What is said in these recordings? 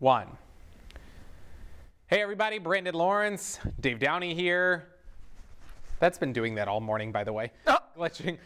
1. Hey everybody, Brandon Lawrence, Dave Downey here. That's been doing that all morning, by the way. Oh. Glitching.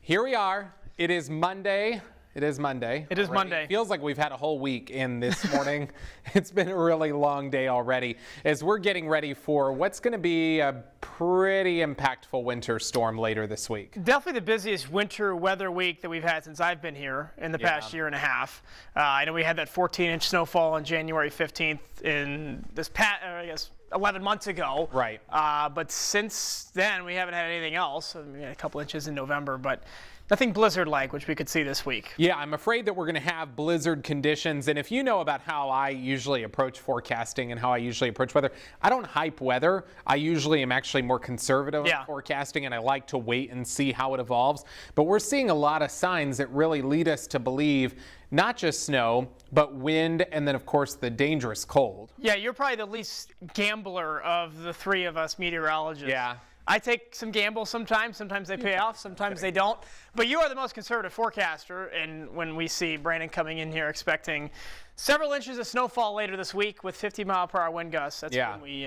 Here we are. It is Monday. It is Monday. It is already. Monday. It feels like we've had a whole week in this morning. It's been a really long day already as we're getting ready for what's going to be a pretty impactful winter storm later this week. Definitely the busiest winter weather week that we've had since I've been here in the past year and a half. I know we had that 14-inch snowfall on January 15th in this past, I guess, 11 months ago. Right. But since then, we haven't had anything else. I mean, we had a couple inches in November, but nothing blizzard-like, which we could see this week. Yeah, I'm afraid that we're going to have blizzard conditions. And if you know about how I usually approach forecasting and how I usually approach weather, I don't hype weather. I usually am actually more conservative on forecasting, and I like to wait and see how it evolves. But we're seeing a lot of signs that really lead us to believe not just snow, but wind, and then, of course, the dangerous cold. Yeah, you're probably the least gambler of the three of us meteorologists. Yeah. I take some gambles sometimes. Sometimes they pay off, sometimes they don't. But you are the most conservative forecaster, and when we see Brandon coming in here expecting several inches of snowfall later this week with 50-mile-per-hour wind gusts, that's when we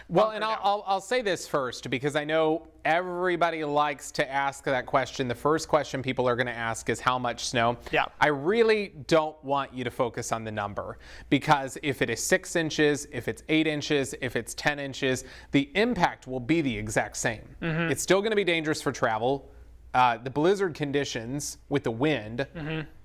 well, and I'll say this first, because I know everybody likes to ask that question. The first question people are going to ask is how much snow. Yeah. I really don't want you to focus on the number, because if it is 6 inches, if it's 8 inches, if it's 10 inches, the impact will be the exact same. It's still going to be dangerous for travel. The blizzard conditions with the wind,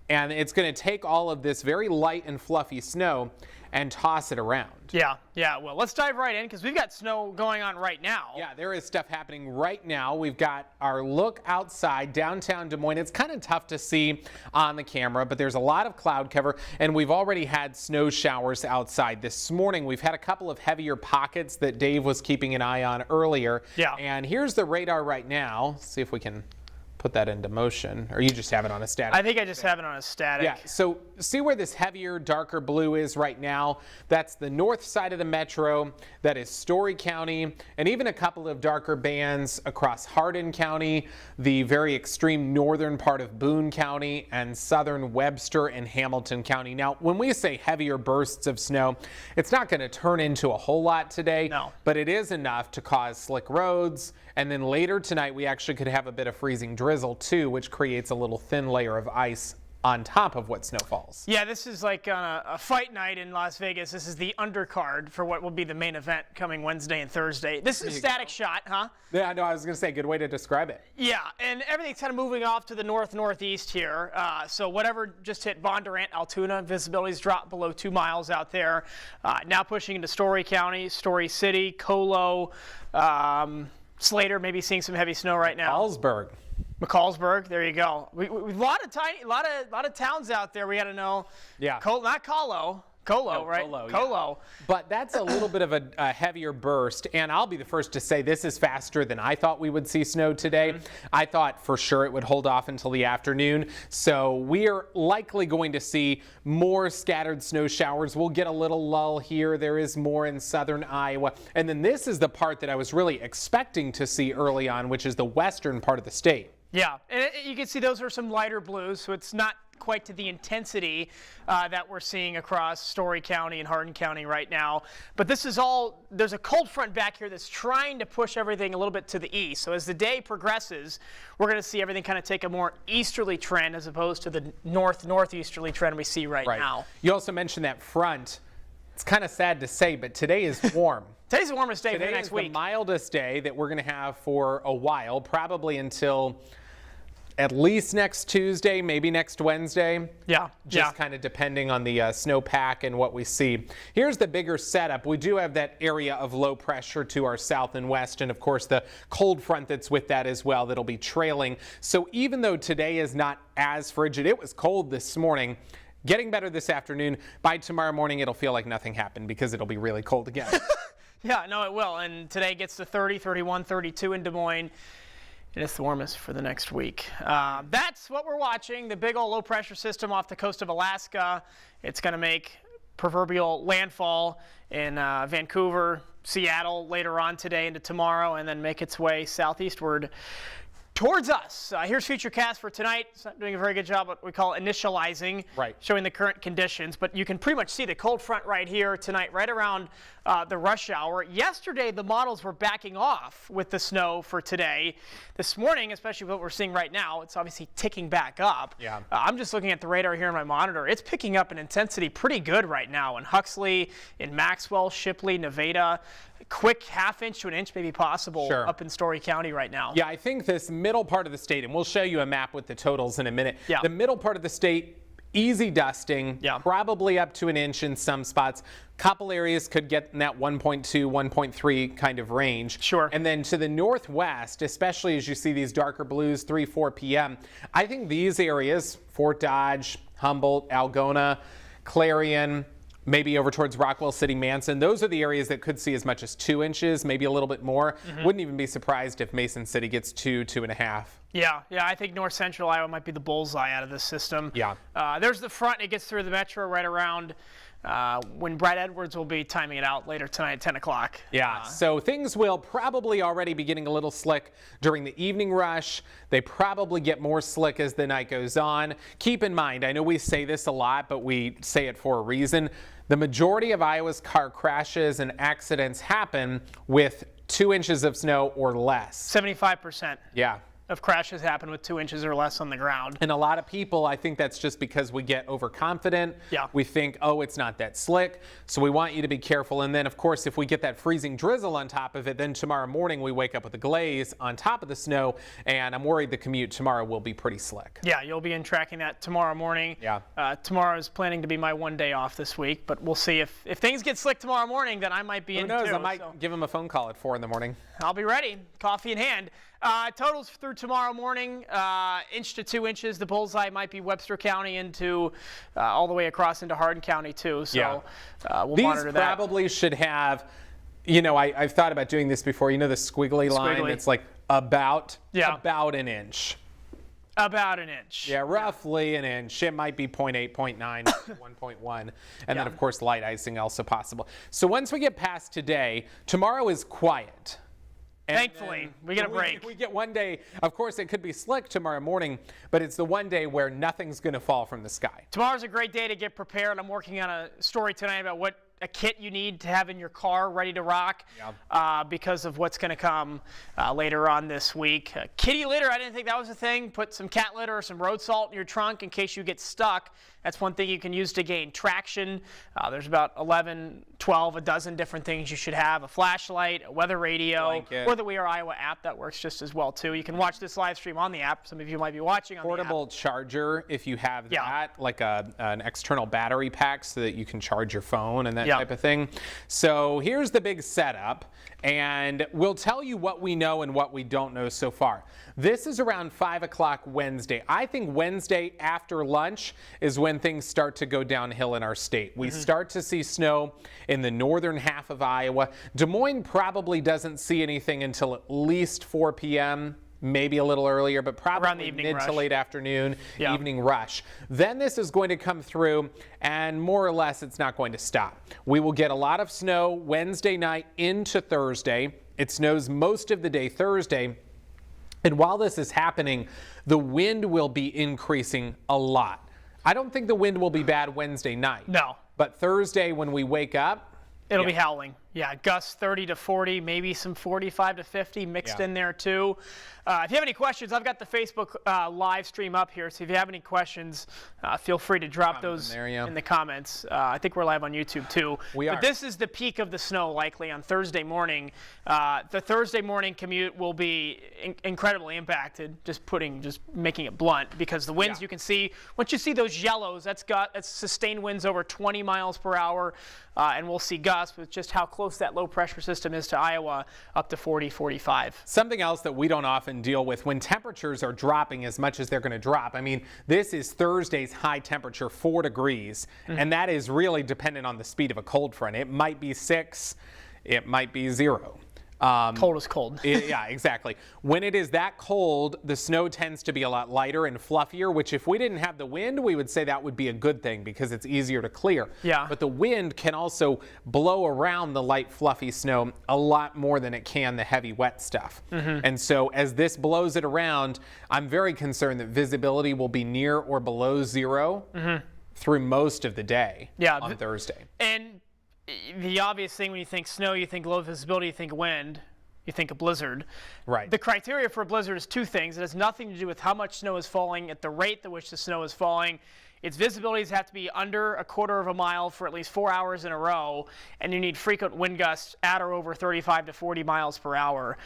and it's going to take all of this very light and fluffy snow and toss it around. Yeah. Well, let's dive right in, because we've got snow going on right now. Yeah, there is stuff happening right now. We've got our look outside downtown Des Moines. It's kind of tough to see on the camera, but there's a lot of cloud cover, and we've already had snow showers outside. This morning, we've had a couple of heavier pockets that Dave was keeping an eye on earlier. Yeah. And here's the radar right now. Let's see if we can put that into motion, or you just have it on a static? I think I just have it on a static. Yeah, so see where this heavier, darker blue is right now? That's the north side of the metro. That is Story County, and even a couple of darker bands across Hardin County, the very extreme northern part of Boone County, and southern Webster and Hamilton County. Now, when we say heavier bursts of snow, it's not going to turn into a whole lot today, but it is enough to cause slick roads, and then later tonight we actually could have a bit of freezing drizzle too, which creates a little thin layer of ice on top of what snow falls. Yeah, this is like a fight night in Las Vegas. This is the undercard for what will be the main event coming Wednesday and Thursday. This is a static shot, huh? Yeah, no, I was going to say, good way to describe it. Yeah, and everything's kind of moving off to the north-northeast here. So whatever just hit Bondurant, Altoona, visibility's dropped below 2 miles out there. Now pushing into Story County, Story City, Colo, Slater, maybe seeing some heavy snow right now. Carlsberg. McCallsburg, there you go. We a lot of towns out there. We got to know. Yeah. Not Colo. Colo, right? Colo, Colo. Yeah. But that's a little bit of a heavier burst, and I'll be the first to say this is faster than I thought we would see snow today. I thought for sure it would hold off until the afternoon, so we are likely going to see more scattered snow showers. We'll get a little lull here. There is more in southern Iowa, and then this is the part that I was really expecting to see early on, which is the western part of the state. Yeah, and you can see those are some lighter blues, so it's not quite to the intensity that we're seeing across Story County and Hardin County right now. But this is all, there's a cold front back here that's trying to push everything a little bit to the east. So as the day progresses, we're going to see everything kind of take a more easterly trend as opposed to the northeasterly trend we see right now. You also mentioned that front. It's kind of sad to say, but today is warm. Today's the warmest day for the next week. Today is the mildest day that we're going to have for a while, probably until at least next Tuesday, maybe next Wednesday. Yeah. Just kind of depending on the snowpack and what we see. Here's the bigger setup. We do have that area of low pressure to our south and west, and of course the cold front that's with that as well that'll be trailing. So even though today is not as frigid, it was cold this morning, getting better this afternoon. By tomorrow morning, it'll feel like nothing happened because it'll be really cold again. Yeah, no, it will. And today gets to 30, 31, 32 in Des Moines. And it's the warmest for the next week. That's what we're watching, the big old low pressure system off the coast of Alaska. It's going to make proverbial landfall in Vancouver, Seattle later on today into tomorrow, and then make its way southeastward towards us. Here's Futurecast for tonight. It's not doing a very good job what we call initializing, Right. showing the current conditions, but you can pretty much see the cold front right here tonight, right around the rush hour. Yesterday, the models were backing off with the snow for today. This morning, especially what we're seeing right now, it's obviously ticking back up. Yeah. I'm just looking at the radar here on my monitor. It's picking up in intensity pretty good right now in Huxley, in Maxwell, Shipley, Nevada. Quick ½ inch to an inch may be possible Sure. up in Story County right now. Yeah, I think this middle part of the state, and we'll show you a map with the totals in a minute. Yeah. The middle part of the state, easy dusting, Yeah. probably up to an inch in some spots. Couple areas could get in that 1.2, 1.3 kind of range. Sure. And then to the northwest, especially as you see these darker blues, 3, 4 p.m., I think these areas, Fort Dodge, Humboldt, Algona, Clarion, maybe over towards Rockwell City, Manson. Those are the areas that could see as much as 2 inches, maybe a little bit more. Wouldn't even be surprised if Mason City gets 2, 2.5. Yeah, I think north central Iowa might be the bullseye out of this system. Yeah. There's the front. It gets through the metro right around when Brad Edwards will be timing it out later tonight at 10 o'clock. Yeah, so things will probably already be getting a little slick during the evening rush. They probably get more slick as the night goes on. Keep in mind, I know we say this a lot, but we say it for a reason. The majority of Iowa's car crashes and accidents happen with 2 inches of snow or less. 75% Yeah. of crashes happen with 2 inches or less on the ground. And a lot of people, I think that's just because we get overconfident. Yeah. We think, oh, it's not that slick. So we want you to be careful. And then, of course, if we get that freezing drizzle on top of it, then tomorrow morning we wake up with a glaze on top of the snow. And I'm worried the commute tomorrow will be pretty slick. Yeah, you'll be in tracking that tomorrow morning. Yeah. Tomorrow is planning to be my one day off this week, but we'll see if things get slick tomorrow morning, then I might be Who in knows? too. I might So give him a phone call at 4 in the morning. I'll be ready, coffee in hand. Totals through tomorrow morning, 1 to 2 inches. The bullseye might be Webster County into all the way across into Hardin County too. So Yeah. we'll These monitor that. probably should have, you know, I've thought about doing this before. You know the squiggly line? Squiggly. It's like about an inch. About an inch. Yeah, roughly an inch. It might be 0.8, 0.9, 1.1. And then, of course, light icing also possible. So once we get past today, tomorrow is quiet. And Thankfully, then we get a break. We get one day. Of course, it could be slick tomorrow morning, but it's the one day where nothing's going to fall from the sky. Tomorrow's a great day to get prepared. I'm working on a story tonight about what a kit you need to have in your car ready to rock because of what's going to come later on this week. Kitty litter, I didn't think that was a thing. Put some cat litter or some road salt in your trunk in case you get stuck. That's one thing you can use to gain traction. There's about 11, 12, a dozen different things you should have. A flashlight, a weather radio, Blanket. or the We Are Iowa app. That works just as well, too. You can watch this live stream on the app. Some of you might be watching on Portable charger, if you have Yeah. that, like an external battery pack so that you can charge your phone and that Yeah. type of thing. So here's the big setup, and we'll tell you what we know and what we don't know so far. This is around 5 o'clock Wednesday. I think Wednesday after lunch is when things start to go downhill in our state. We start to see snow in the northern half of Iowa. Des Moines probably doesn't see anything until at least 4 p.m., maybe a little earlier, but probably Around the evening mid to rush. late afternoon, Yeah. evening rush. Then this is going to come through, and more or less it's not going to stop. We will get a lot of snow Wednesday night into Thursday. It snows most of the day Thursday. And while this is happening, the wind will be increasing a lot. I don't think the wind will be bad Wednesday night. No. But Thursday when we wake up, It'll be howling. Yeah, gusts 30 to 40, maybe some 45 to 50 mixed in there too. If you have any questions, I've got the Facebook live stream up here. So if you have any questions, feel free to drop those in there, yeah. in the comments. I think we're live on YouTube too. We are. But this is the peak of the snow likely on Thursday morning. The Thursday morning commute will be incredibly impacted, just making it blunt, because the winds you can see, once you see those yellows, that's sustained winds over 20 miles per hour. And we'll see gusts with just how close that low pressure system is to Iowa, up to 40, 45. something else that we don't often deal with when temperatures are dropping as much as they're going to drop. I mean, this is Thursday's high temperature, 4 degrees, and that is really dependent on the speed of a cold front. It might be 6, it might be 0. Cold is cold. Yeah, exactly. When it is that cold, the snow tends to be a lot lighter and fluffier, which if we didn't have the wind, we would say that would be a good thing because it's easier to clear. Yeah. But the wind can also blow around the light, fluffy snow a lot more than it can the heavy, wet stuff. And so as this blows it around, I'm very concerned that visibility will be near or below zero through most of the day on Thursday. And the obvious thing when you think snow, you think low visibility, you think wind, you think a blizzard. Right. The criteria for a blizzard is two things. It has nothing to do with how much snow is falling at the rate at which the snow is falling. Its visibilities have to be under a quarter of a mile for at least 4 hours in a row, and you need frequent wind gusts at or over 35 to 40 miles per hour.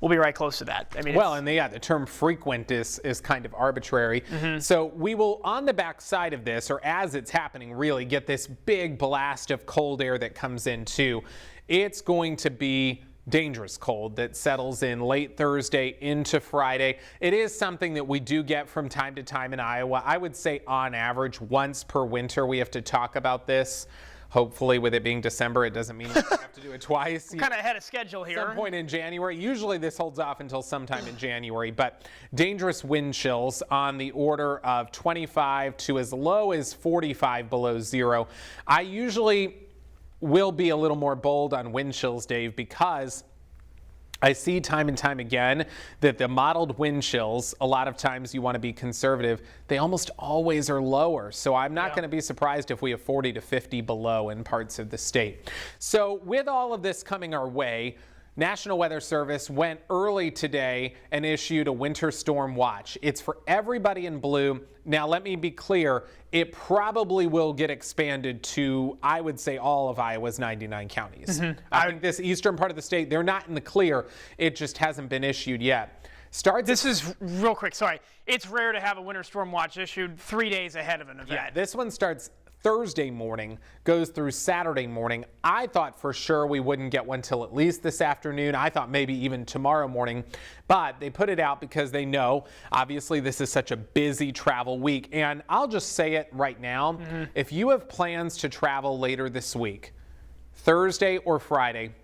We'll be right close to that. I mean, well, and the term frequent is kind of arbitrary. So we will, on the back side of this, or as it's happening, really get this big blast of cold air that comes in too. It's going to be dangerous cold that settles in late Thursday into Friday. It is something that we do get from time to time in Iowa. I would say on average once per winter we have to talk about this. Hopefully, with it being December, it doesn't mean we have to do it twice. Kind of ahead of schedule here. Some point in January. Usually this holds off until sometime in January, but dangerous wind chills on the order of 25 to as low as 45 below zero. I usually will be a little more bold on wind chills, Dave, because I see time and time again that the modeled wind chills, a lot of times you want to be conservative, they almost always are lower. So I'm not going to be surprised if we have 40 to 50 below in parts of the state. So with all of this coming our way, National Weather Service went early today and issued a winter storm watch. It's for everybody in blue. Now, let me be clear, it probably will get expanded to, I would say, all of Iowa's 99 counties. I think this eastern part of the state, they're not in the clear. It just hasn't been issued yet. This is real quick, sorry. It's rare to have a winter storm watch issued 3 days ahead of an event. Yeah, this one starts Thursday morning, goes through Saturday morning. I thought for sure we wouldn't get one till at least this afternoon. I thought maybe even tomorrow morning, but they put it out because they know, obviously, this is such a busy travel week. And I'll just say it right now. If you have plans to travel later this week, Thursday or Friday,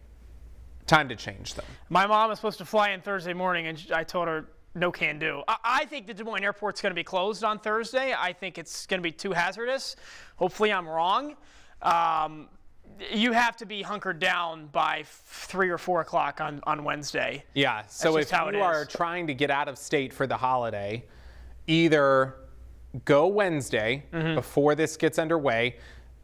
time to change them. My mom is supposed to fly in Thursday morning, and I told her, no can do. I think the Des Moines airport's going to be closed on Thursday. I think it's going to be too hazardous. Hopefully I'm wrong. You have to be hunkered down by 3 or 4 o'clock on Wednesday. Yeah, so if you are trying to get out of state for the holiday, either go Wednesday before this gets underway.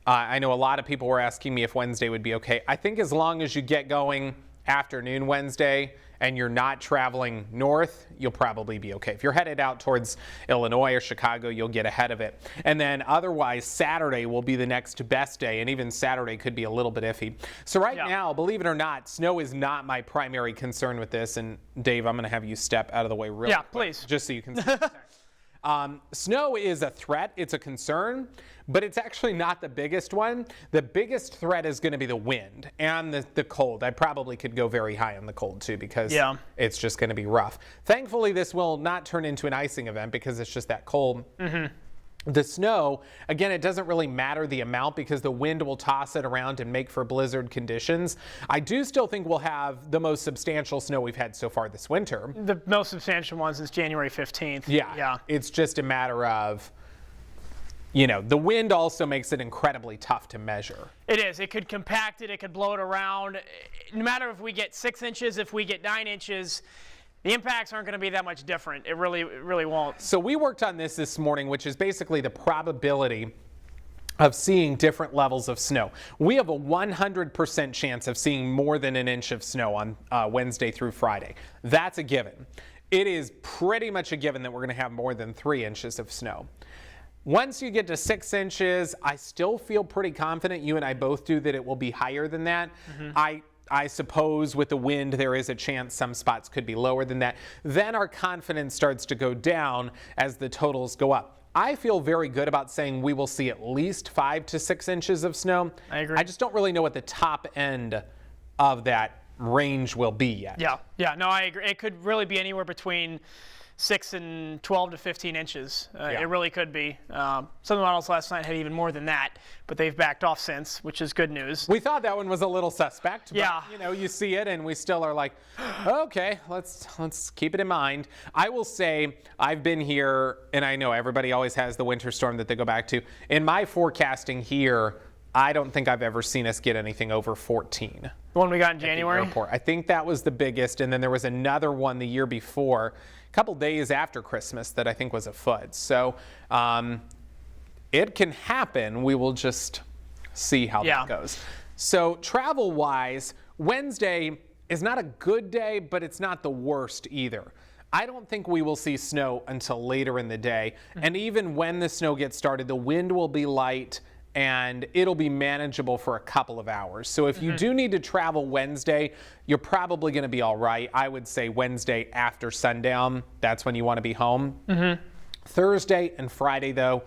I know a lot of people were asking me if Wednesday would be okay. I think as long as you get going afternoon Wednesday and you're not traveling north, you'll probably be okay. If you're headed out towards Illinois or Chicago, you'll get ahead of it. And then otherwise, Saturday will be the next best day, and even Saturday could be a little bit iffy. So right now, believe it or not, snow is not my primary concern with this. And Dave, I'm going to have you step out of the way real quick, please. just so you can see. Snow is a threat, it's a concern, but it's actually not the biggest one. The biggest threat is going to be the wind and the cold. I probably could go very high on the cold too because it's just going to be rough. Thankfully, this will not turn into an icing event because it's just that cold. The snow, again, it doesn't really matter the amount because the wind will toss it around and make for blizzard conditions. I do still think we'll have the most substantial snow we've had so far this winter. The most substantial one since January 15th. Yeah. It's just a matter of, the wind also makes it incredibly tough to measure. It is. It could compact it. It could blow it around. No matter if we get 6 inches, if we get 9 inches, the impacts aren't going to be that much different. It really won't. So we worked on this morning, which is basically the probability of seeing different levels of snow. We have a 100% chance of seeing more than an inch of snow on Wednesday through Friday. That's a given. It is pretty much a given that we're going to have more than 3 inches of snow. Once you get to 6 inches, I still feel pretty confident, you and I both do, that it will be higher than that. I suppose with the wind, there is a chance some spots could be lower than that. Then our confidence starts to go down as the totals go up. I feel very good about saying we will see at least 5 to 6 inches of snow. I agree. I just don't really know what the top end of that range will be yet. Yeah, no, I agree. It could really be anywhere between 6 and 12 to 15 inches. It really could be. Some of the models last night had even more than that, but they've backed off since, which is good news. We thought that one was a little suspect, Yeah. but you see it and we still are like, okay, let's keep it in mind. I will say I've been here, and I know everybody always has the winter storm that they go back to. In my forecasting here, I don't think I've ever seen us get anything over 14. The one we got in January? Airport. I think that was the biggest, and then there was another one the year before, a couple days after Christmas, that I think was a foot. So it can happen. We will just see how that goes. So travel-wise, Wednesday is not a good day, but it's not the worst either. I don't think we will see snow until later in the day, and even when the snow gets started, the wind will be light and it'll be manageable for a couple of hours. So if you do need to travel Wednesday, you're probably going to be all right. I would say Wednesday after sundown, that's when you want to be home. Thursday and Friday, though,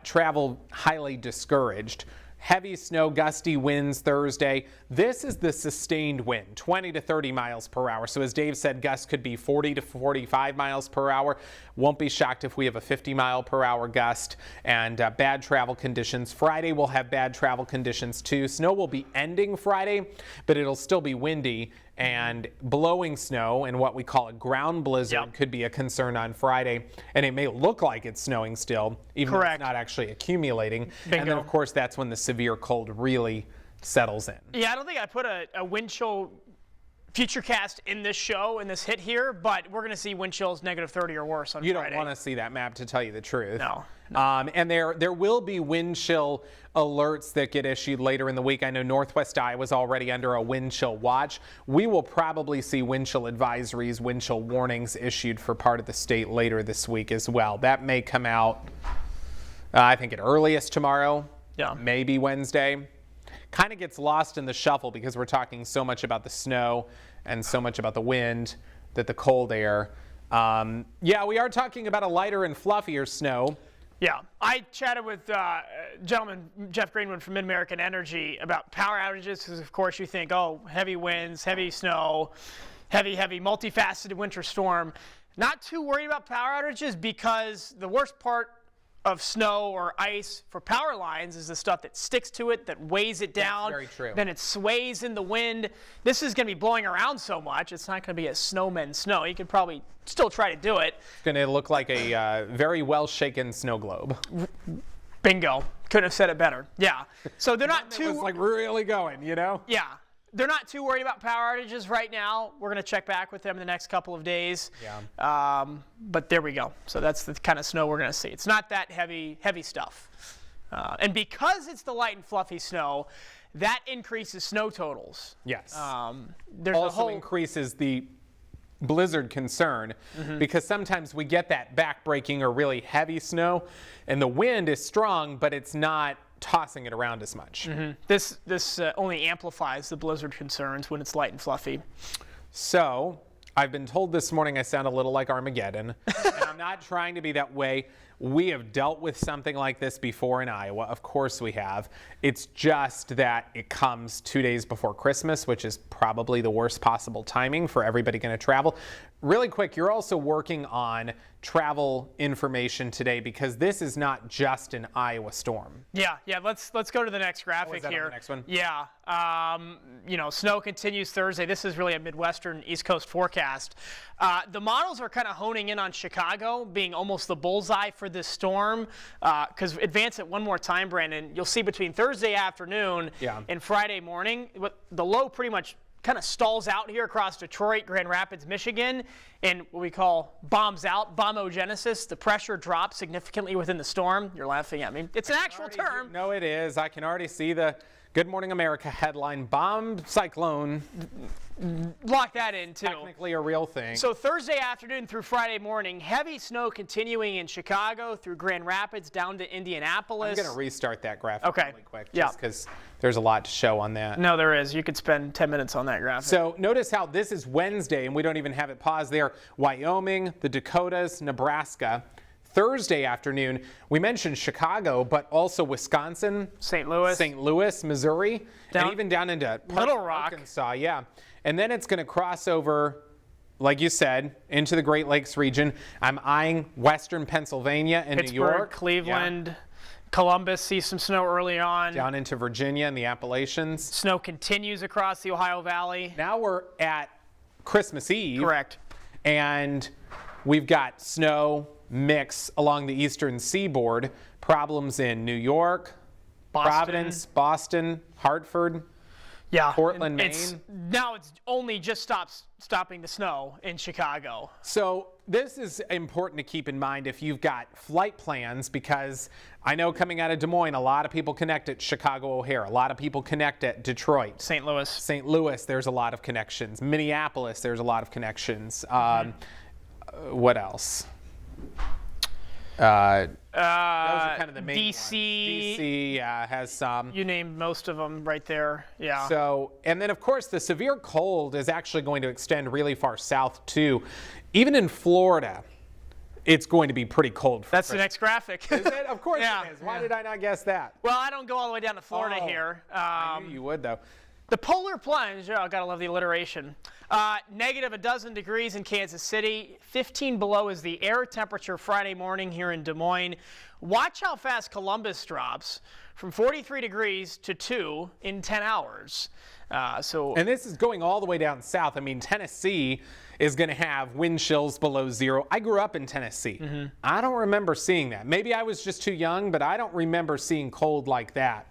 travel highly discouraged. Heavy snow, gusty winds Thursday. This is the sustained wind, 20 to 30 miles per hour. So as Dave said, gusts could be 40 to 45 miles per hour. Won't be shocked if we have a 50 mile per hour gust, and bad travel conditions. Friday we'll have bad travel conditions too. Snow will be ending Friday, but it'll still be windy, and blowing snow and what we call a ground blizzard could be a concern on Friday. And it may look like it's snowing still, even though it's not actually accumulating. Bingo. And then, of course, that's when the severe cold really settles in. Yeah, I don't think I put a wind chill futurecast in this show, in this hit here, but we're going to see wind chills negative 30 or worse on Friday. You don't want to see that map, to tell you the truth. No. And there will be wind chill alerts that get issued later in the week. I know Northwest Iowa's already under a wind chill watch. We will probably see wind chill advisories, wind chill warnings issued for part of the state later this week as well. That may come out, I think, at earliest tomorrow, maybe Wednesday. Kind of gets lost in the shuffle because we're talking so much about the snow and so much about the wind, that the cold air. Yeah, we are talking about a lighter and fluffier snow. Yeah, I chatted with gentleman Jeff Greenwood from Mid-American Energy about power outages, because of course you think, oh, heavy winds, heavy snow, heavy, multifaceted winter storm. Not too worried about power outages, because the worst part of snow or ice for power lines is the stuff that sticks to it, that weighs it down. That's very true. Then it sways in the wind. This is going to be blowing around so much, it's not going to be a snowman snow. You could probably still try to do it. It's going to look like a very well shaken snow globe. Bingo. Couldn't have said it better. Yeah. So they're not too. It was like really going, you know? Yeah. They're not too worried about power outages right now. We're going to check back with them in the next couple of days. Yeah. But there we go. So that's the kind of snow we're going to see. It's not that heavy stuff. And because it's the light and fluffy snow, that increases snow totals. Yes. There's also increases the blizzard concern, because sometimes we get that back-breaking or really heavy snow, and the wind is strong, but it's not tossing it around as much. This only amplifies the blizzard concerns when it's light and fluffy. So I've been told this morning I sound a little like Armageddon, and I'm not trying to be that way. We have dealt with something like this before in Iowa. Of course we have. It's just that it comes 2 days before Christmas, which is probably the worst possible timing for everybody going to travel. Really quick, you're also working on travel information today, because this is not just an Iowa storm. Yeah. Let's go to the next graphic that here. on the next one? Yeah. Snow continues Thursday. This is really a Midwestern East Coast forecast. The models are kind of honing in on Chicago being almost the bullseye for this storm. Because advance it one more time, Brandon. You'll see between Thursday afternoon and Friday morning, the low pretty much kind of stalls out here across Detroit, Grand Rapids, Michigan, and what we call bombs out, bombogenesis. The pressure drops significantly within the storm. You're laughing at me. It's an actual term. No, it is. I can already see the Good Morning America headline, bomb cyclone. Lock that in, too. Technically a real thing. So Thursday afternoon through Friday morning, heavy snow continuing in Chicago through Grand Rapids down to Indianapolis. I'm going to restart that graphic really quick, just because there's a lot to show on that. No, there is. You could spend 10 minutes on that graphic. So notice how this is Wednesday, and we don't even have it paused there. Wyoming, the Dakotas, Nebraska. Thursday afternoon, we mentioned Chicago, but also Wisconsin, St. Louis, Missouri, and even down into Little Rock. Arkansas. Yeah. and then it's going to cross over, like you said, into the Great Lakes region. I'm eyeing western Pennsylvania and Pittsburgh, New York. Cleveland, Columbus see some snow early on. Down into Virginia and the Appalachians. Snow continues across the Ohio Valley. Now we're at Christmas Eve. Correct. And we've got snow mix along the eastern seaboard. Problems in New York, Boston. Providence, Boston, Hartford. Yeah. Portland, Now it's only just stopping the snow in Chicago. So this is important to keep in mind if you've got flight plans, because I know coming out of Des Moines, a lot of people connect at Chicago O'Hare. A lot of people connect at Detroit. St. Louis. St. Louis, there's a lot of connections. Minneapolis, there's a lot of connections. What else? Those are kind of the main DC. ones. DC has some. You named most of them right there. Yeah. So, and then of course the severe cold is actually going to extend really far south too. Even in Florida, it's going to be pretty cold. That's the next graphic. Is it? Of course Yeah, it is. Why yeah. did I not guess that? Well, I don't go all the way down to Florida here. I knew you would though. The polar plunge, oh, gotta love the alliteration. Negative a dozen degrees in Kansas City. 15 below is the air temperature Friday morning here in Des Moines. Watch how fast Columbus drops from 43 degrees to 2 in 10 hours. And this is going all the way down south. I mean, Tennessee is going to have wind chills below zero. I grew up in Tennessee. I don't remember seeing that. Maybe I was just too young, but I don't remember seeing cold like that.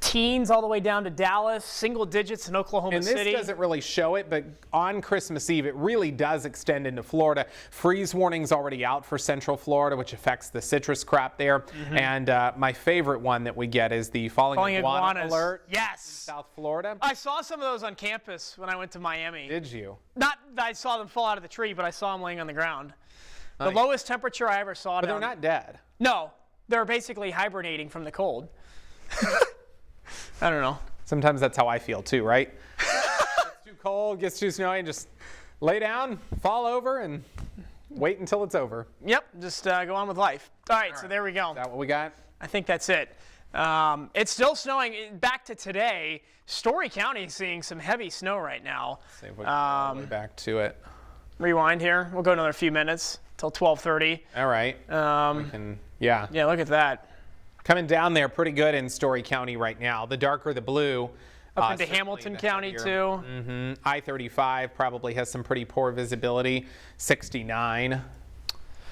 Teens all the way down to Dallas, single digits in Oklahoma City. And this doesn't really show it, but on Christmas Eve, it really does extend into Florida. Freeze warning's already out for Central Florida, which affects the citrus crop there. And my favorite one that we get is the falling iguana iguanas. alert. Yes. South Florida. I saw some of those on campus when I went to Miami. Did you? Not that I saw them fall out of the tree, but I saw them laying on the ground. The Nice. lowest temperature I ever saw. But they're not dead. No, they're basically hibernating from the cold. I don't know. Sometimes that's how I feel too, right? It's too cold, gets too snowy, and just lay down, fall over, and wait until it's over. Yep, just go on with life. All right, so there we go. Is that what we got? I think that's it. It's still snowing. Back to today, Story County is seeing some heavy snow right now. See if we can go all the way back to it. Rewind here. We'll go another few minutes till 12:30. All right. We can, yeah. Yeah, look at that. Coming down there pretty good in Story County right now. The darker the blue. Up into certainly Hamilton the County heavier. too. I-35 probably has some pretty poor visibility. 69.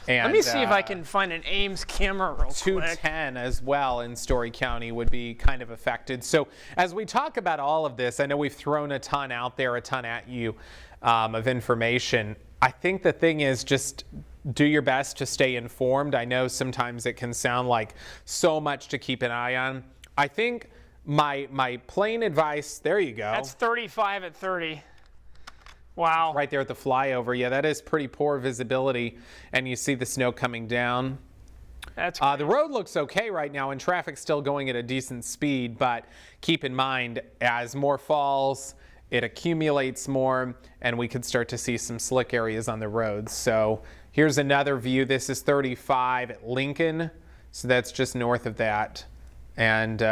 And, Let me see if I can find an Ames camera real quick. 210 as well in Story County would be kind of affected. So as we talk about all of this, I know we've thrown a ton out there, a ton at you of information. I think the thing is just do your best to stay informed. I know sometimes it can sound like so much to keep an eye on. I think my plain advice, there you go. That's 35 at 30. Wow. Right there at the flyover. Yeah, that is pretty poor visibility. And you see the snow coming down. That's The road looks okay right now and traffic's still going at a decent speed, but keep in mind as more falls, it accumulates more and we could start to see some slick areas on the roads. So here's another view. This is 35 at Lincoln. So that's just north of that. And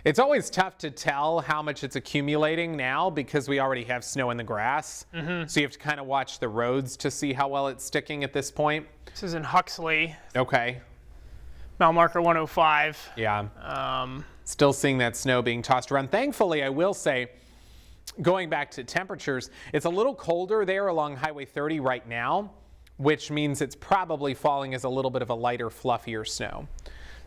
it's always tough to tell how much it's accumulating now because we already have snow in the grass. So you have to kind of watch the roads to see how well it's sticking at this point. This is in Huxley, Okay. mile marker 105. Yeah. Still seeing that snow being tossed around. Thankfully, I will say, going back to temperatures, it's a little colder there along Highway 30 right now, which means it's probably falling as a little bit of a lighter, fluffier snow.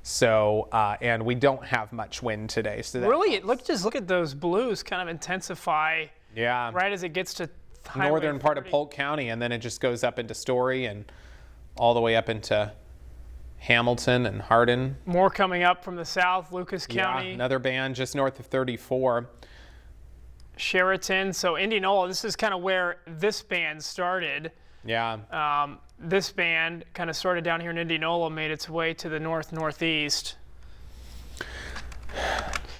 So, and we don't have much wind today. So that Really, just look at those blues kind of intensify yeah, right as it gets to Highway northern part of 30. Polk County, and then it just goes up into Story and all the way up into Hamilton and Hardin. More coming up from the south, Lucas County, Yeah, another band just north of 34. Sheraton. So Indianola, this is kind of where this band started. Yeah. This band kind of started down here in Indianola, made its way to the northeast.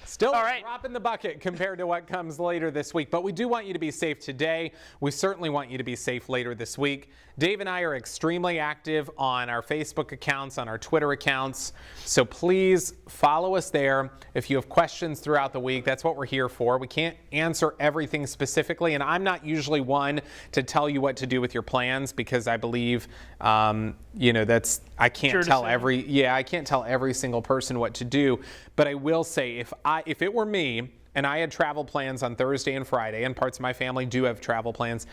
Still All right. a drop in the bucket compared to what comes later this week, but we do want you to be safe today. We certainly want you to be safe later this week. Dave and I are extremely active on our Facebook accounts, on our Twitter accounts. So please follow us there. If you have questions throughout the week, that's what we're here for. We can't answer everything specifically, and I'm not usually one to tell you what to do with your plans because I believe, I can't tell I can't tell every single person what to do. But I will say, if it were me and I had travel plans on Thursday and Friday, and parts of my family do have travel plans,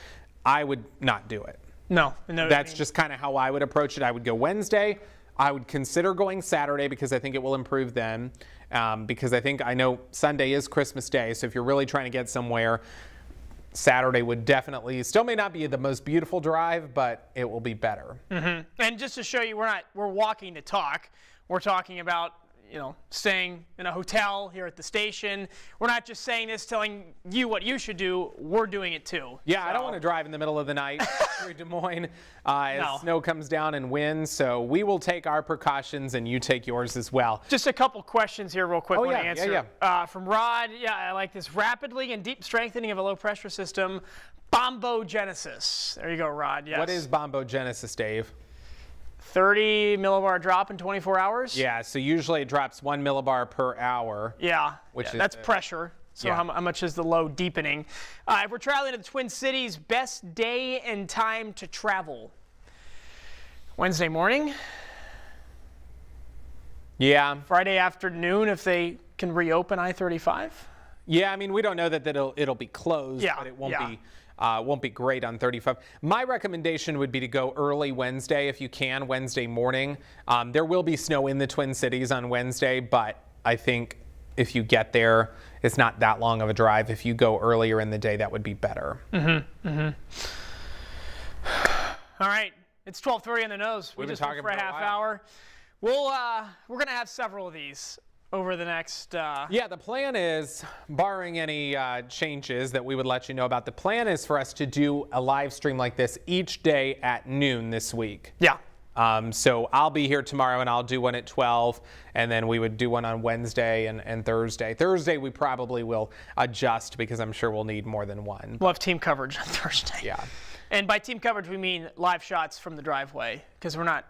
I would not do it. No. That's just kind of how I would approach it. I would go Wednesday. I would consider going Saturday because I think it will improve then. Because I know Sunday is Christmas Day, so if you're really trying to get somewhere, Saturday would definitely, still may not be the most beautiful drive, but it will be better. Mm-hmm. And just to show you, we're walking the talk. We're talking about, staying in a hotel here at the station. We're not just saying this, telling you what you should do. We're doing it too. Yeah, so. I don't want to drive in the middle of the night through Des Moines as snow comes down and winds. So we will take our precautions and you take yours as well. Just a couple questions here real quick. To answer. From Rod, I like this. Rapidly and deep strengthening of a low pressure system, bombogenesis. There you go, Rod. Yes. What is bombogenesis, Dave? 30 millibar drop in 24 hours? Yeah, so usually it drops 1 millibar per hour. Yeah, that's pressure. So how much is the low deepening? If we're traveling to the Twin Cities, best day and time to travel? Wednesday morning? Yeah. Friday afternoon if they can reopen I-35? Yeah, I mean, we don't know that it'll be closed, but it won't be great on 35. My recommendation would be to go early Wednesday if you can, Wednesday morning. There will be snow in the Twin Cities on Wednesday, but I think if you get there, it's not that long of a drive. If you go earlier in the day, that would be better. Mm-hmm. Mm-hmm. All right, it's 12:30 on the nose. We've just been talking for a half hour. We're gonna have several of these over the next... Yeah, the plan is, barring any changes that we would let you know about, the plan is for us to do a live stream like this each day at noon this week. Yeah. So I'll be here tomorrow and I'll do one at 12, and then we would do one on Wednesday and Thursday. Thursday we probably will adjust because I'm sure we'll need more than one. We'll have team coverage on Thursday. Yeah. And by team coverage we mean live shots from the driveway, because we're not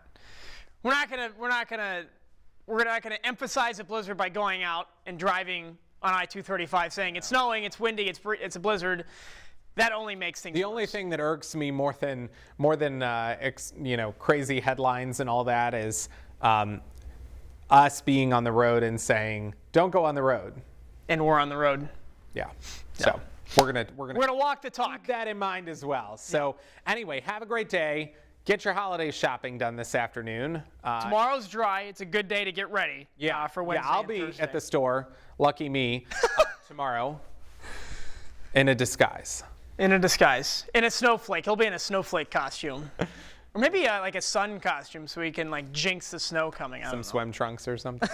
gonna emphasize a blizzard by going out and driving on I-235 saying it's snowing, it's windy, it's a blizzard. That only makes things The only thing that irks me more than crazy headlines and all that is us being on the road and saying, don't go on the road. And we're on the road. Yeah. So we're gonna walk the talk. Keep that in mind as well. So anyway, have a great day. Get your holiday shopping done this afternoon. Tomorrow's dry. It's a good day to get ready for Wednesday. Yeah, I'll be at the store, lucky me, tomorrow in a disguise. In a snowflake. He'll be in a snowflake costume. Or maybe like a sun costume so he can like jinx the snow coming out. Some swim trunks or something.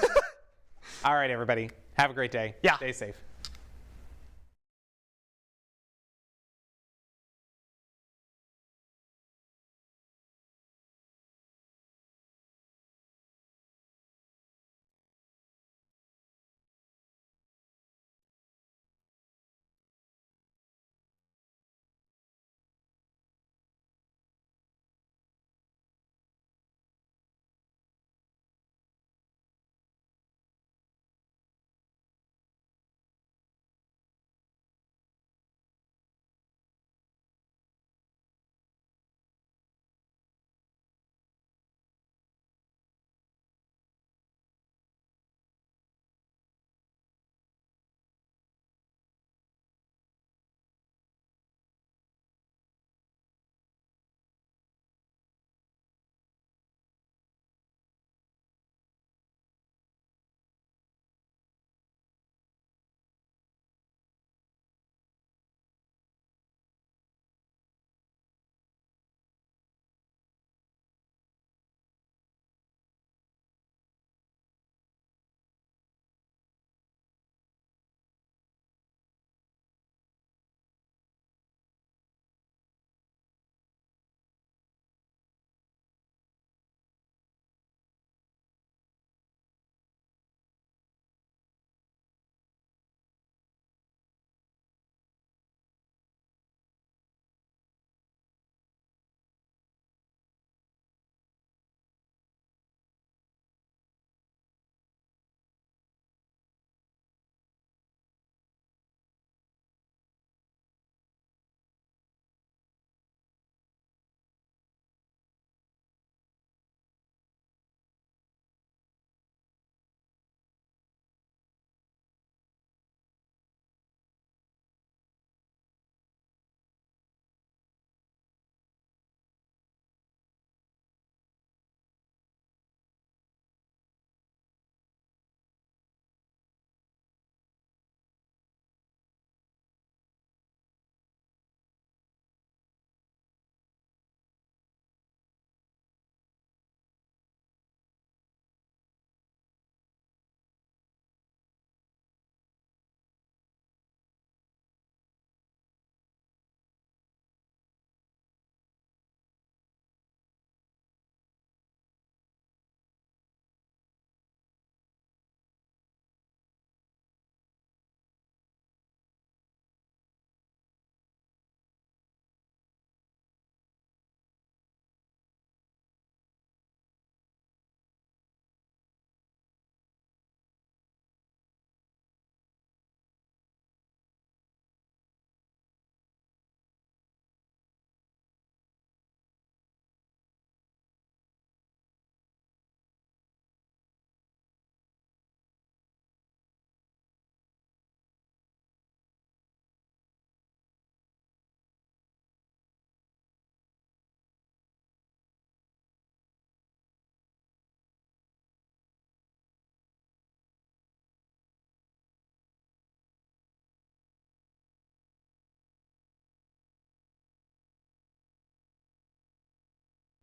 All right, everybody. Have a great day. Yeah. Stay safe.